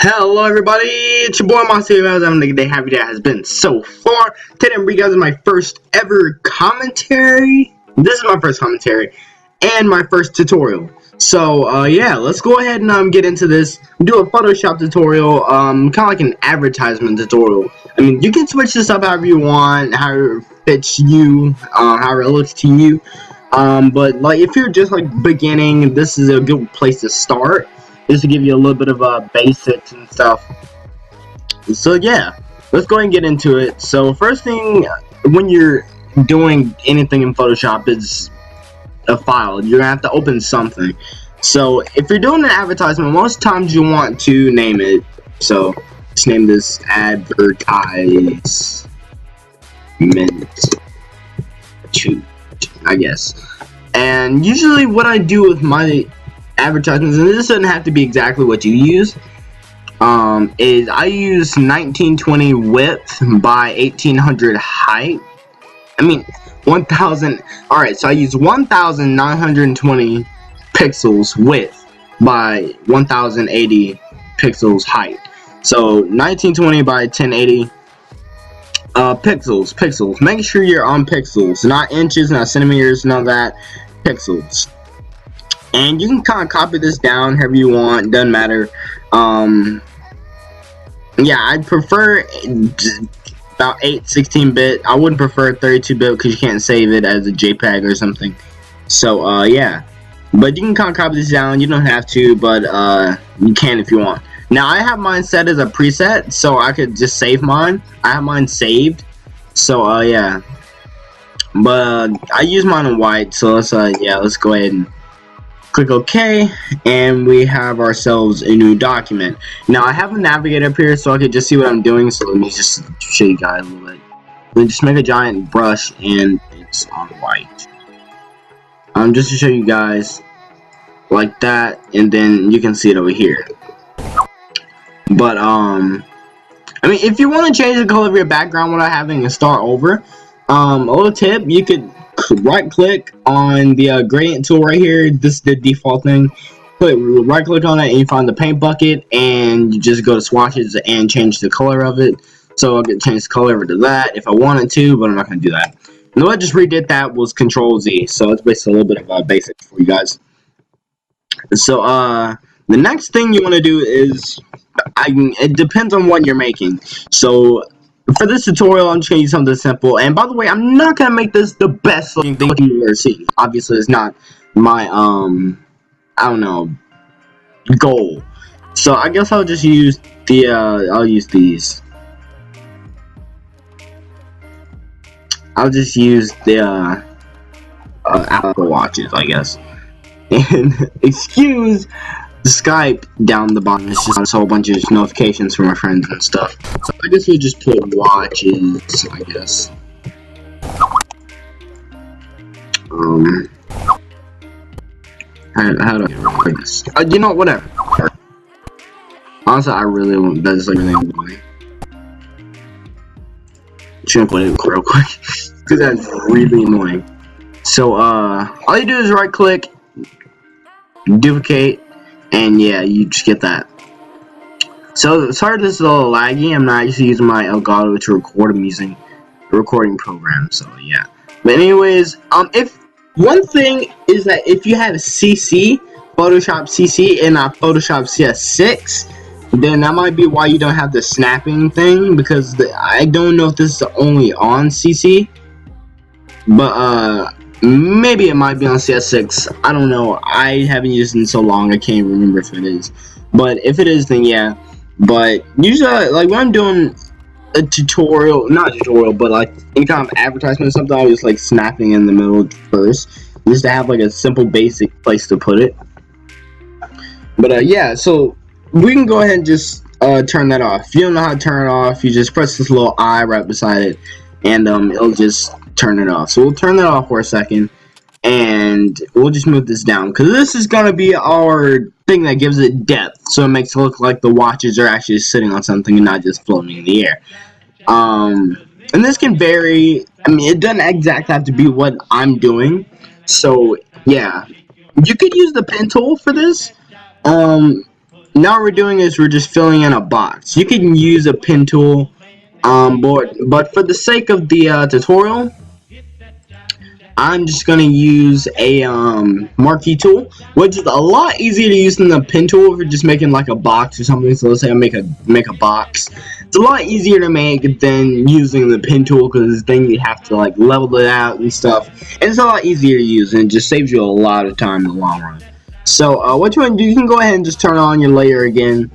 Hello everybody, it's your boy Monster. I'm having a good day. Happy day has been so far. Today I'm bringing you guys my first ever commentary. This is my first commentary and my first tutorial. So yeah, let's go ahead and get into this. Do a Photoshop tutorial, kind of like an advertisement tutorial. I mean, you can switch this up however you want, however it fits you, however it looks to you. But like if you're just like beginning, this is a good place to start. Just to give you a little bit of basics and stuff. So yeah, let's go ahead and get into it. So first thing, when you're doing anything in Photoshop, is a file. You're gonna have to open something. So if you're doing an advertisement, most times you want to name it. So let's name this Advertisement 2, I guess. And usually what I do with my advertisements, and this doesn't have to be exactly what you use, is I use 1920 width by 1800 height. I mean 1000. Alright, so I use 1920 pixels width by 1080 pixels height. So 1920 by 1080 pixels. Make sure you're on pixels, not inches, not centimeters, none of that. Pixels. And you can kind of copy this down however you want, doesn't matter. Yeah, I'd prefer about 16-bit. I wouldn't prefer 32-bit because you can't save it as a JPEG or something. So, yeah. But you can kind of copy this down. You don't have to, but you can if you want. Now, I have mine set as a preset, so I could just save mine. I have mine saved. So, yeah. But I use mine in white, so let's, yeah, let's go ahead and click OK, and we have ourselves a new document. Now I have a navigator up here so I can just see what I'm doing, so let me just show you guys a little bit. Let me just make a giant brush and it's on white. Just to show you guys like that, and then you can see it over here. But I mean, if you want to change the color of your background without having to start over, a little tip, you could right click on the gradient tool right here. This is the default thing. Right click on it and you find the paint bucket, and you just go to swatches and change the color of it. So I'll change the color over to that if I wanted to, but I'm not going to do that. And what I just redid that was Control Z, so it's basically a little bit of basics for you guys. So the next thing you want to do is, it depends on what you're making. So for this tutorial, I'm just going to use something simple. And by the way, I'm not going to make this the best looking thing you've ever seen. Obviously, it's not my, I don't know, goal. So I guess I'll just use the, I'll use these. I'll just use the, Apple Watches, I guess. And excuse the Skype down the bottom. It's just a whole bunch of notifications from my friends and stuff. So I guess we'll just put watches, I guess. How do I write this? You know, whatever. Honestly, I really want that's like really annoying. Should put it real quick because that's really annoying. So all you do is right click, duplicate, and yeah, you just get that. So sorry this is a little laggy. I'm not actually using my Elgato to record. I'm using a recording program. So yeah. But anyways, if one thing is that if you have CC, Photoshop CC, and not Photoshop CS6, then that might be why you don't have the snapping thing, because I don't know if this is only on CC, but maybe it might be on CS6. I don't know. I haven't used it in so long I can't remember if it is. But if it is, then yeah. But usually, like when I'm doing a tutorial, not a tutorial, but like any kind of advertisement or something, I'll just like snapping in the middle first, just to have like a simple basic place to put it. But yeah, so we can go ahead and just turn that off. If you don't know how to turn it off, you just press this little I right beside it, and it'll just turn it off. So we'll turn that off for a second, and we'll just move this down, because this is going to be our thing that gives it depth, so it makes it look like the watches are actually sitting on something and not just floating in the air. And this can vary. I mean, it doesn't exactly have to be what I'm doing. So yeah, you could use the pen tool for this. now what we're doing is we're just filling in a box. You can use a pen tool, but for the sake of the tutorial, I'm just gonna use a marquee tool, which is a lot easier to use than the pen tool if you're just making like a box or something. So let's say I make a box. It's a lot easier to make than using the pen tool because then you have to like level it out and stuff. And it's a lot easier to use and it just saves you a lot of time in the long run. So what you want to do, you can go ahead and just turn on your layer again,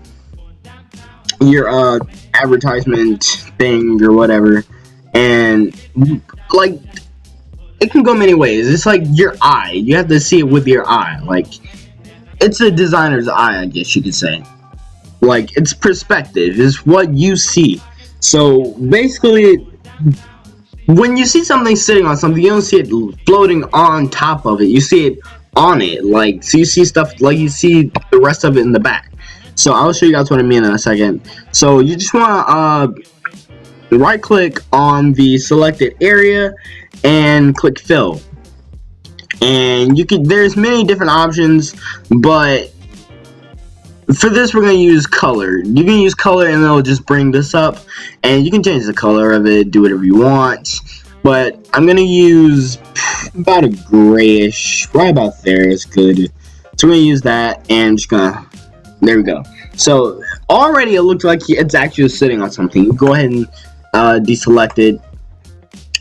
your advertisement thing or whatever, and like it can go many ways. It's like your eye. You have to see it with your eye. Like, it's a designer's eye, I guess you could say. Like, it's perspective. It's what you see. So, basically, when you see something sitting on something, you don't see it floating on top of it. You see it on it. Like, so you see stuff, like you see the rest of it in the back. So, I'll show you guys what I mean in a second. So, you just want to right click on the selected area and click fill, and you can, there's many different options, but for this we're going to use color. You can use color and it'll just bring this up, and you can change the color of it, do whatever you want, but I'm going to use about a grayish, right about there is good. So we're going to use that, and just gonna, there we go. So already it looks like it's actually sitting on something. You go ahead and deselect it.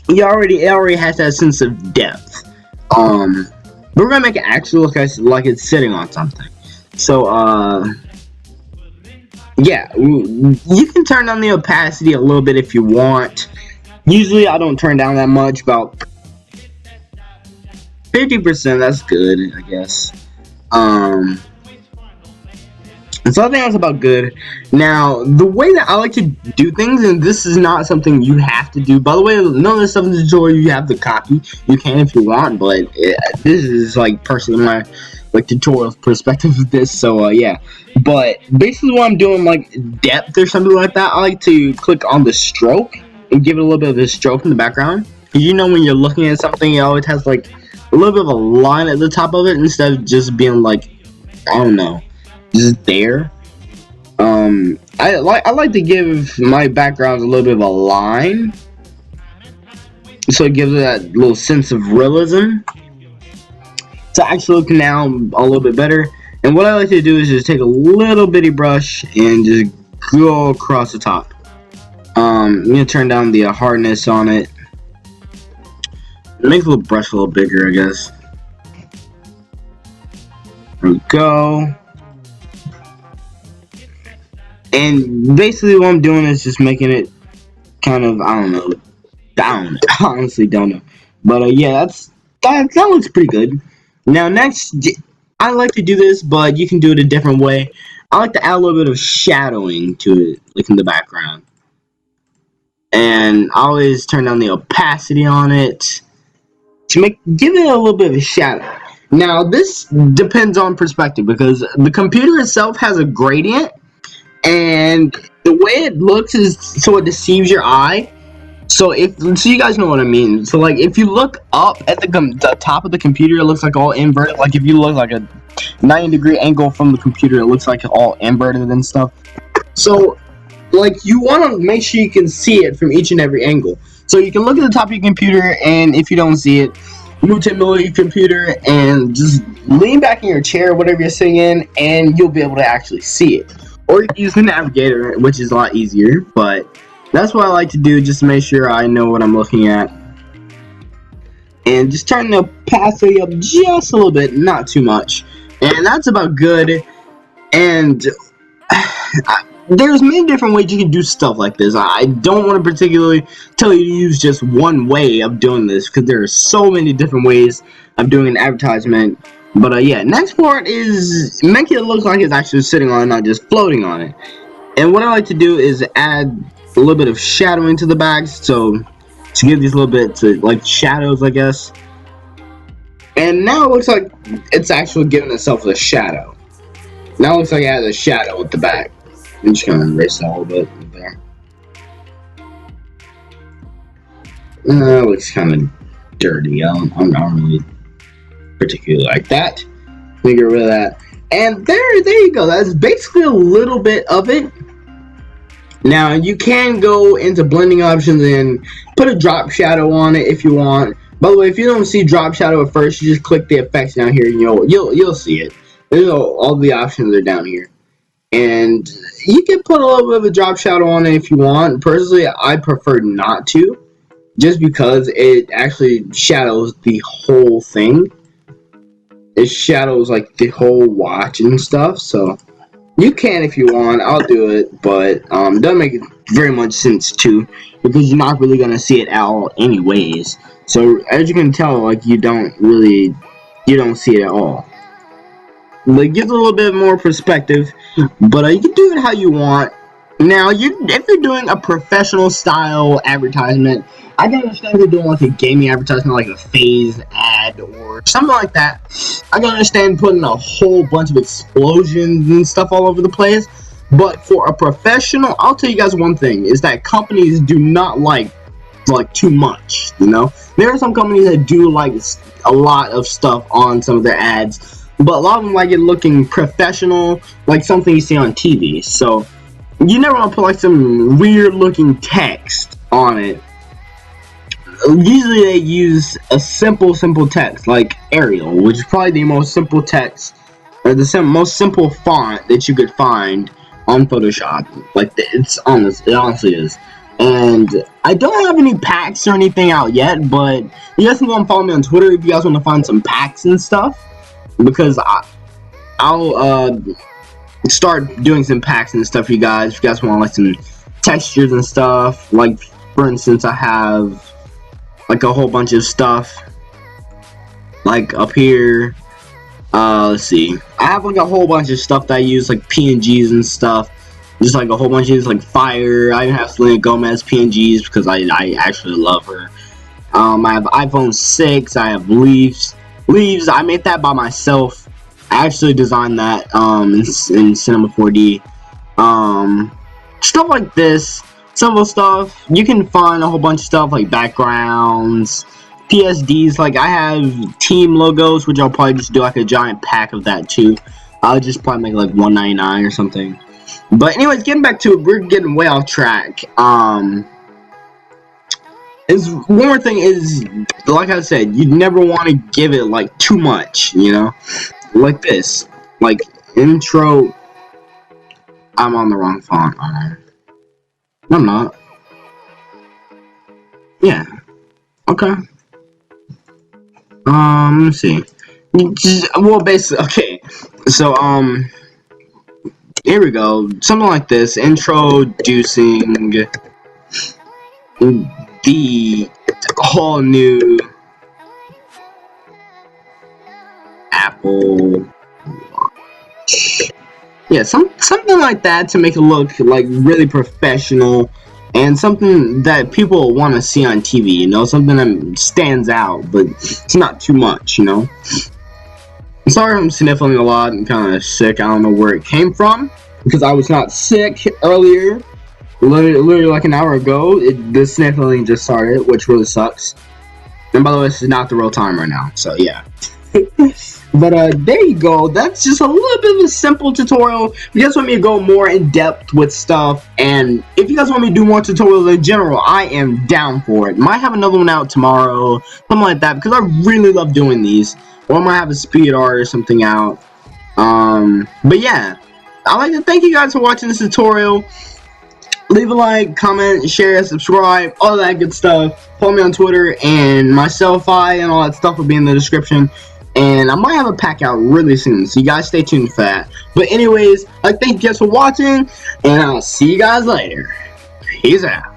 It already has that sense of depth. But we're gonna make it actually look like it's sitting on something. So yeah, you can turn down the opacity a little bit if you want. Usually I don't turn down that much, about 50%. That's good, I guess. So I think that's about good. Now, the way that I like to do things, and this is not something you have to do. By the way, none of this stuff in the tutorial you have to copy. You can if you want, but this is like personally my like tutorial perspective of this. So yeah, but basically what I'm doing, like depth or something like that, I like to click on the stroke and give it a little bit of a stroke in the background. You know, when you're looking at something, it always has like a little bit of a line at the top of it instead of just being like, I don't know, just there. I like to give my backgrounds a little bit of a line, so it gives it that little sense of realism. To actually look now a little bit better. And what I like to do is just take a little bitty brush and just go across the top. I'm gonna turn down the hardness on it. Make the little brush a little bigger, I guess. There we go. And basically what I'm doing is just making it kind of, I don't know, down. I honestly don't know. But yeah, that looks pretty good. Now next, I like to do this, but you can do it a different way. I like to add a little bit of shadowing to it, like in the background. And I always turn down the opacity on it to give it a little bit of a shadow. Now this depends on perspective because the computer itself has a gradient, and the way it looks is so it deceives your eye. So you guys know what I mean. So like if you look up at the top of the computer, it looks like all inverted. Like if you look like a 90-degree angle from the computer, it looks like all inverted and stuff. So like you want to make sure you can see it from each and every angle. So you can look at the top of your computer, and if you don't see it, move to the middle of your computer and just lean back in your chair, whatever you're sitting in, and you'll be able to actually see it. Or you can use the navigator, which is a lot easier, but that's what I like to do just to make sure I know what I'm looking at. And just turn the opacity up just a little bit, not too much. And that's about good. And there's many different ways you can do stuff like this. I don't want to particularly tell you to use just one way of doing this because there are so many different ways of doing an advertisement. But yeah, next part is make it look like it's actually sitting on it, not just floating on it. And what I like to do is add a little bit of shadowing to the back, so to give these little bits of like shadows, I guess. And now it looks like it's actually giving itself a shadow. Now it looks like it has a shadow at the back. I'm just gonna erase that a little bit there. It looks kind of dirty. I don't really particularly like that. Let me get rid of that. And there you go. That's basically a little bit of it. Now you can go into blending options and put a drop shadow on it if you want. By the way, if you don't see drop shadow at first, you just click the effects down here and you'll see it. There's all the options are down here. And you can put a little bit of a drop shadow on it if you want. Personally, I prefer not to, just because it actually shadows the whole thing. It shadows like the whole watch and stuff. So you can if you want. I'll do it, but it doesn't make very much sense too, because you're not really gonna see it at all anyways. So as you can tell, like you don't see it at all. Like, gives a little bit more perspective, but you can do it how you want. Now, if you're doing a professional style advertisement, I can understand if you're doing like a gaming advertisement, like a phase ad or something like that. I can understand putting a whole bunch of explosions and stuff all over the place. But for a professional, I'll tell you guys one thing, is that companies do not like too much, you know? There are some companies that do like a lot of stuff on some of their ads, but a lot of them like it looking professional, like something you see on TV. So you never want to put like some weird looking text on it. Usually they use a simple text like Arial, which is probably the most simple text, or the most simple font that you could find on Photoshop. Like, it honestly is. And I don't have any packs or anything out yet, but you guys can go and follow me on Twitter if you guys want to find some packs and stuff, because I'll start doing some packs and stuff for you guys. If you guys want like some textures and stuff, like for instance, I have like a whole bunch of stuff like up here. Let's see, I have like a whole bunch of stuff that I use, like PNGs and stuff. Just like a whole bunch of these, like Fire. I even have Selena Gomez PNGs because I actually love her. I have iPhone 6. I have Leaves. I made that by myself. I actually designed that in Cinema 4D. Stuff like this, simple stuff. You can find a whole bunch of stuff like backgrounds, PSDs. Like, I have team logos, which I'll probably just do like a giant pack of that too. I'll just probably make like $1.99 or something. But anyways, getting back to it, we're getting way off track. Is one more thing is, like I said, you never want to give it like too much, you know, like this, like intro. I'm on the wrong font. No, I'm not. Yeah. Okay. Let's see. Well, basically, okay. So, here we go. Something like this. Introducing the whole new Apple Watch. Yeah, something like that to make it look like really professional and something that people want to see on TV, you know, something that stands out, but it's not too much, you know. I'm sorry I'm sniffling a lot. I'm kind of sick. I don't know where it came from, because I was not sick earlier. Literally like an hour ago, the sniffling just started, which really sucks. And by the way, this is not the real time right now, so yeah. But there you go. That's just a little bit of a simple tutorial. If you guys want me to go more in depth with stuff, and if you guys want me to do more tutorials in general, I am down for it. Might have another one out tomorrow, something like that, because I really love doing these. Or I might have a speed art or something out. But yeah, I'd like to thank you guys for watching this tutorial. Leave a like, comment, share, subscribe, all that good stuff. Follow me on Twitter, and my Sellfy and all that stuff will be in the description. And I might have a pack out really soon, so you guys stay tuned for that. But anyways, I thank you guys for watching, and I'll see you guys later. Peace out.